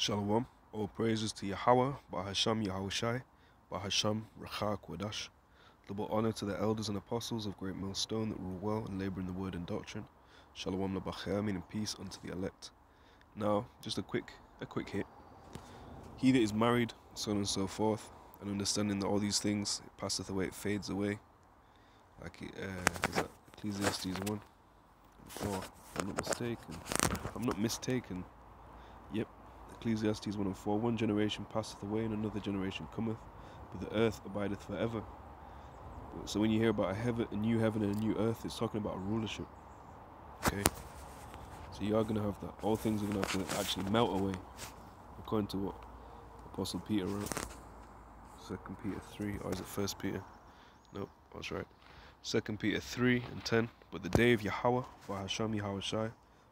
Shalom. All praises to Yahawah, bahasham Yahawashi, bahasham Rachak Wadash. Double honor to the elders and apostles of Great Millstone that rule well and labor in the word and doctrine. Shalom labacham, meaning peace unto the elect. Now, just a quick hit. He that is married, so on and so forth, and understanding that all these things, it passeth away, it fades away. Like is that Ecclesiastes 1? If I'm not mistaken. Yep. Ecclesiastes 1 and 4, one generation passeth away and another generation cometh, but the earth abideth forever. So when you hear about a new heaven and a new earth, it's talking about a rulership. Okay? So you are going to have that. All things are going to have to actually melt away, according to what Apostle Peter wrote. 2 Peter 3, or is it 1 Peter? Nope, I was right. 2 Peter 3 and 10, but the day of Yahawah, bahasham Yahawashi,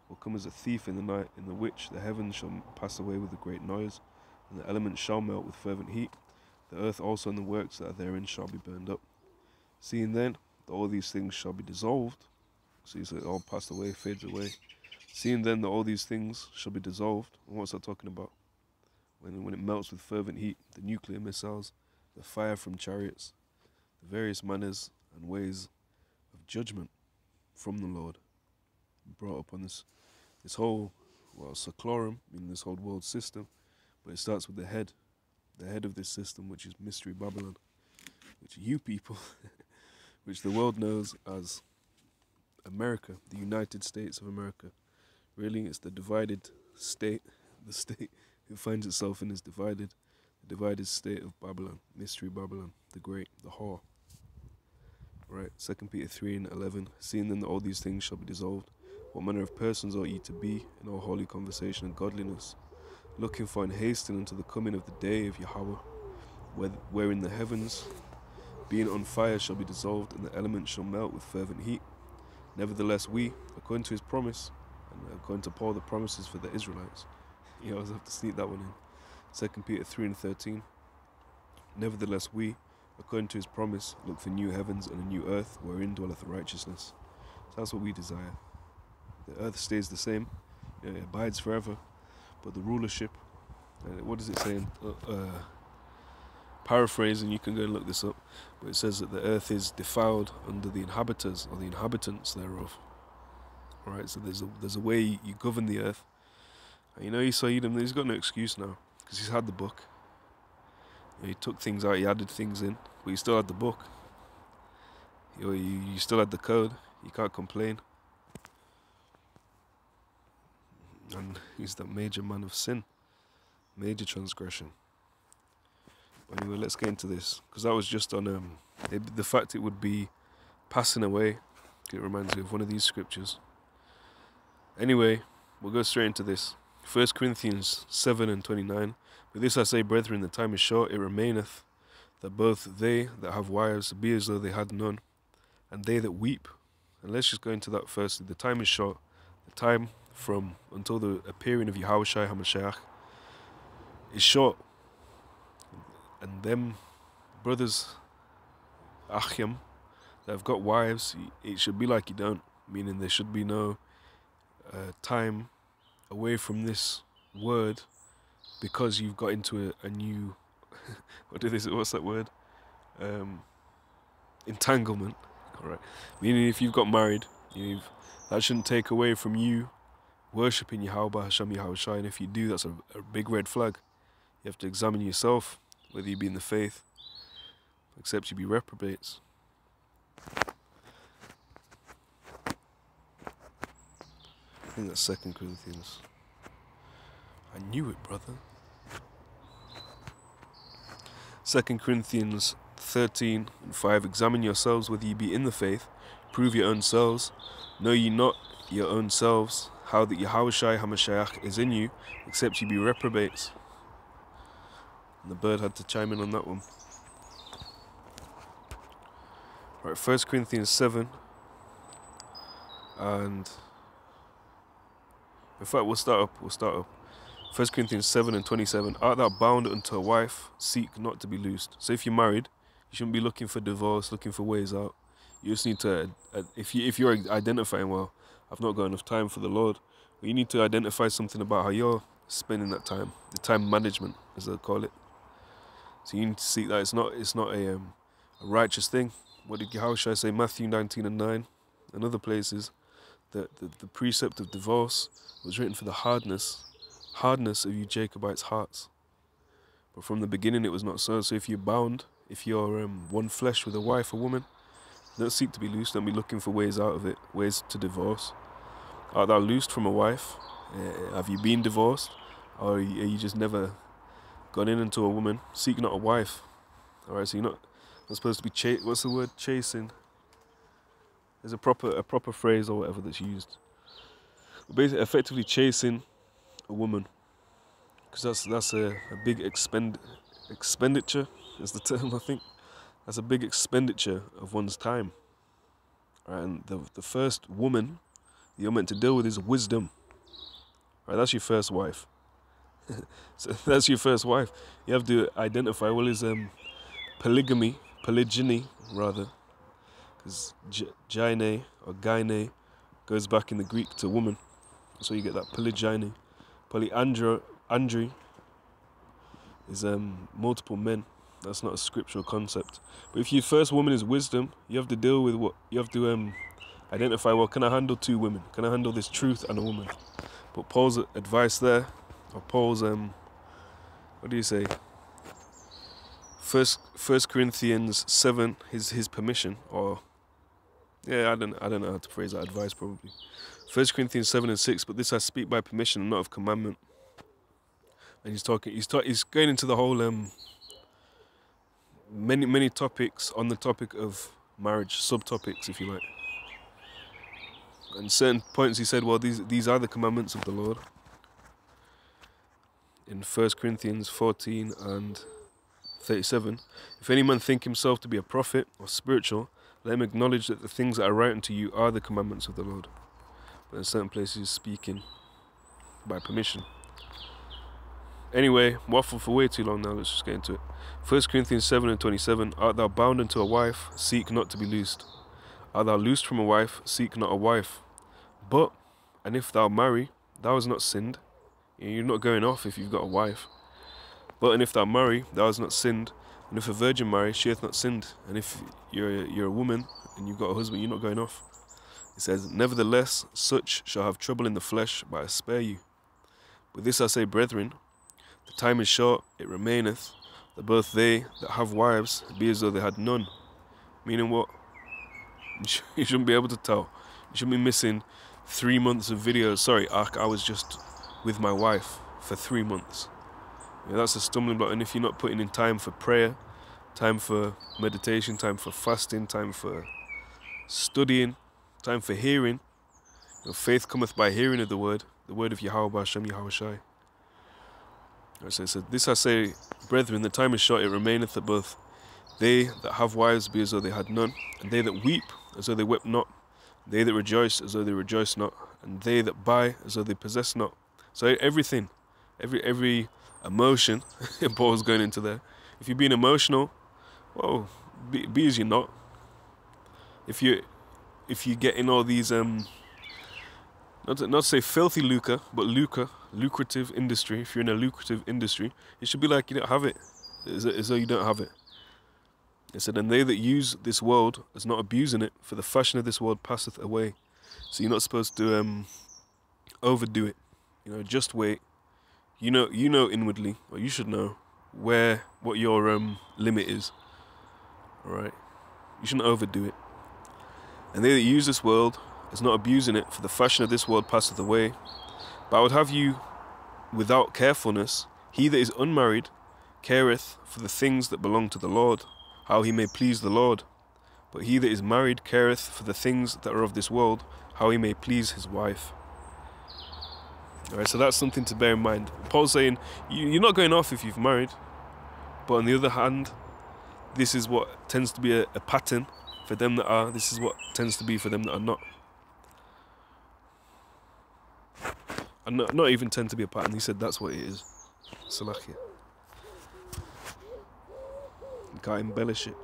will come as a thief in the night, in the which the heavens shall pass away with a great noise, and the elements shall melt with fervent heat. The earth also and the works that are therein shall be burned up. Seeing then that all these things shall be dissolved, so it all passed away, fades away. Seeing then that all these things shall be dissolved, and what's that talking about? When it melts with fervent heat, the nuclear missiles, the fire from chariots, the various manners and ways of judgment from the Lord, brought upon this whole, seclorum, meaning this whole world system, but it starts with the head of this system, which is Mystery Babylon, which you people, which the world knows as America, the United States of America. Really, it's the divided state, the state who finds itself in this the divided state of Babylon, Mystery Babylon, the great, the whore. Right, 2 Peter 3 and 11, seeing then that all these things shall be dissolved, what manner of persons ought ye to be in all holy conversation and godliness, looking for and hastening unto the coming of the day of Yahawah, wherein the heavens, being on fire, shall be dissolved, and the elements shall melt with fervent heat. Nevertheless we, according to his promise, and according to Paul, the promises for the Israelites, you always have to sneak that one in, 2 Peter 3 and 13, nevertheless we, according to his promise, look for new heavens and a new earth, wherein dwelleth righteousness. So that's what we desire. The earth stays the same, it abides forever, but the rulership, what does it say? Paraphrasing, you can go and look this up, but it says that the earth is defiled under the inhabitants, or the inhabitants thereof. Alright, so there's a way you govern the earth. And Esau Edom, he's got no excuse now, because he's had the book. He took things out, he added things in, but he still had the book. You still had the code, you can't complain. And he's that major man of sin, major transgression. But anyway, let's get into this, because that was just on the fact it would be passing away. It reminds me of one of these scriptures. Anyway, we'll go straight into this. 1 Corinthians 7 and 29. With this I say, brethren, the time is short, it remaineth, that both they that have wives be as though they had none, and they that weep. And let's just go into that firstly. The time is short. The time from until the appearing of Yahawashi HaMashiach is short. And them brothers, Achim, that have got wives, it should be like you don't. Meaning there should be no time away from this word, because you've got into a new, what's that word? Entanglement. Alright. Meaning if you've got married, that shouldn't take away from you worshipping Yahawah, bahasham Yahawashi, and if you do, that's a big red flag. You have to examine yourself, whether you be in the faith, except you be reprobates. I think that's 2 Corinthians. I knew it, brother. 2 Corinthians 13 and 5. Examine yourselves whether ye be in the faith. Prove your own selves. Know ye not your own selves how that Yahawashi HaMashiach is in you, except ye be reprobates. And the bird had to chime in on that one. Right, 1 Corinthians 7. And in fact, we'll start up. 1 Corinthians 7 and 27. Art thou bound unto a wife? Seek not to be loosed. So if you're married, you shouldn't be looking for divorce, looking for ways out. You just need to, if you're identifying, well, I've not got enough time for the Lord, well, you need to identify something about how you're spending that time, the time management, as they call it. So you need to see that it's not a righteous thing. What did Yahawashi say? Matthew 19:9, and other places, that the precept of divorce was written for the hardness of you Jacobites' hearts. But from the beginning it was not so. So if you're bound, if you're one flesh with a wife, a woman, don't seek to be loosed. Don't be looking for ways out of it, ways to divorce. Art thou loosed from a wife? Have you been divorced? Or are you just never gone into a woman? Seek not a wife. Alright, so you're not supposed to be what's the word? Chasing. There's a proper phrase or whatever that's used. But basically, effectively chasing a woman. Because that's a big expenditure, is the term, I think. That's a big expenditure of one's time. Right, and the first woman you're meant to deal with is wisdom. Right, that's your first wife. So that's your first wife. You have to identify, well, is polygyny rather, because gyne or gyne goes back in the Greek to woman, so you get that polygyny. Polyandry is multiple men. That's not a scriptural concept. But if your first woman is wisdom, you have to deal with what you have to identify. Well, can I handle two women? Can I handle this truth and a woman? But Paul's advice there, or Paul's what do you say? First Corinthians 7, his permission, or yeah, I don't know how to phrase that advice probably. 1 Corinthians 7:6, but this I speak by permission and not of commandment. And he's going into the whole many topics on the topic of marriage, subtopics if you like. And certain points he said, well, these are the commandments of the Lord. In 1 Corinthians 14:37, if any man think himself to be a prophet or spiritual, let him acknowledge that the things that are right unto you are the commandments of the Lord. But in certain places he's speaking by permission. Anyway, waffle for way too long now, let's just get into it. 1 Corinthians 7:27, art thou bound unto a wife, seek not to be loosed. Art thou loosed from a wife, seek not a wife. But, and if thou marry, thou hast not sinned. You're not going off if you've got a wife. But, and if thou marry, thou hast not sinned. And if a virgin marry, she hath not sinned. And if you're a woman, and you've got a husband, you're not going off. It says, nevertheless, such shall have trouble in the flesh, but I spare you. But this I say, brethren, the time is short, it remaineth, that both they that have wives be as though they had none. Meaning what? You shouldn't be able to tell. You shouldn't be missing 3 months of videos. Sorry, I was just with my wife for 3 months. Yeah, that's a stumbling block. And if you're not putting in time for prayer, time for meditation, time for fasting, time for studying, time for hearing, faith cometh by hearing of the word of Yahawah, bahasham, Yahawashi. So it said, this I say, brethren, the time is short, it remaineth that both they that have wives be as though they had none, and they that weep as though they wept not, they that rejoice as though they rejoice not, and they that buy as though they possess not. So everything, every emotion, Paul's going into there. If you're being emotional, well, be as you're not. If you're getting all these not to say filthy lucre, but lucrative industry. If you're in a lucrative industry, it should be like you don't have it, as though you don't have it. It said, and they that use this world as not abusing it, for the fashion of this world passeth away. So you're not supposed to overdo it. Just wait. You know inwardly, or you should know what your limit is. All right, you shouldn't overdo it. And they that use this world as not abusing it, for the fashion of this world passeth away. But I would have you without carefulness. He that is unmarried careth for the things that belong to the Lord, how he may please the Lord. But he that is married careth for the things that are of this world, how he may please his wife. Alright, so that's something to bear in mind. Paul's saying, you're not going off if you've married. But on the other hand, this is what tends to be a pattern for them that are. This is what tends to be for them that are not. And not even tend to be a pattern. He said that's what it is. Salakia. You can't embellish it.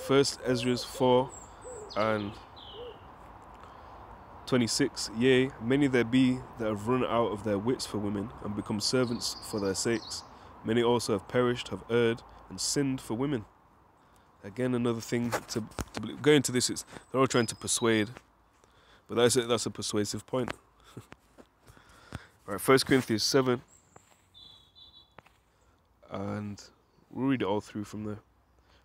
1 Ezra 4 and 26. Yea, many there be that have run out of their wits for women, and become servants for their sakes. Many also have perished, have erred, and sinned for women. Again, another thing to go into this is they're all trying to persuade, but that's a persuasive point. All right, 1 Corinthians 7, and we'll read it all through from there.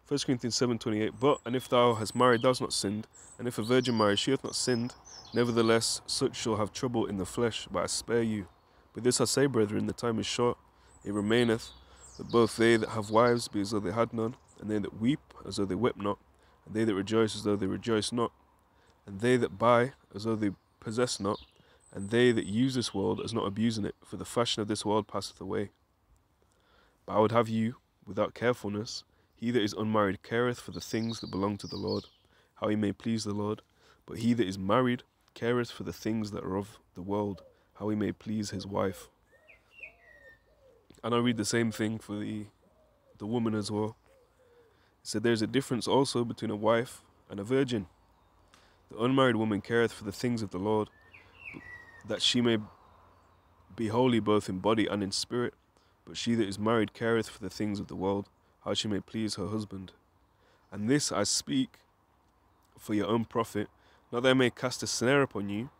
1 Corinthians 7:28. But, and if thou hast married, thou hast not sinned, and if a virgin marry, she hath not sinned. Nevertheless, such shall have trouble in the flesh, but I spare you. But this I say, brethren, the time is short, it remaineth, that both they that have wives be as though they had none, and they that weep as though they wept not, and they that rejoice as though they rejoice not, and they that buy as though they possess not, and they that use this world as not abusing it, for the fashion of this world passeth away. But I would have you, without carefulness, he that is unmarried careth for the things that belong to the Lord, how he may please the Lord. But he that is married careth for the things that are of the world, how he may please his wife. And I read the same thing for the woman as well. It said there's a difference also between a wife and a virgin. The unmarried woman careth for the things of the Lord, that she may be holy both in body and in spirit. But she that is married careth for the things of the world, how she may please her husband. And this I speak for your own profit, not that I may cast a snare upon you,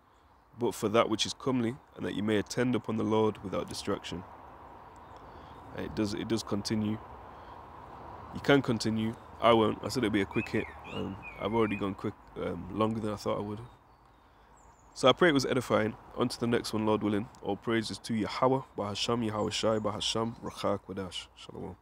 but for that which is comely, and that you may attend upon the Lord without distraction. It does continue. You can continue. I won't. I said it'd be a quick hit. I've already gone longer than I thought I would. So I pray it was edifying. On to the next one, Lord willing. All praises to Yahawah, bahasham, Yahawashi, bahasham, Shalom.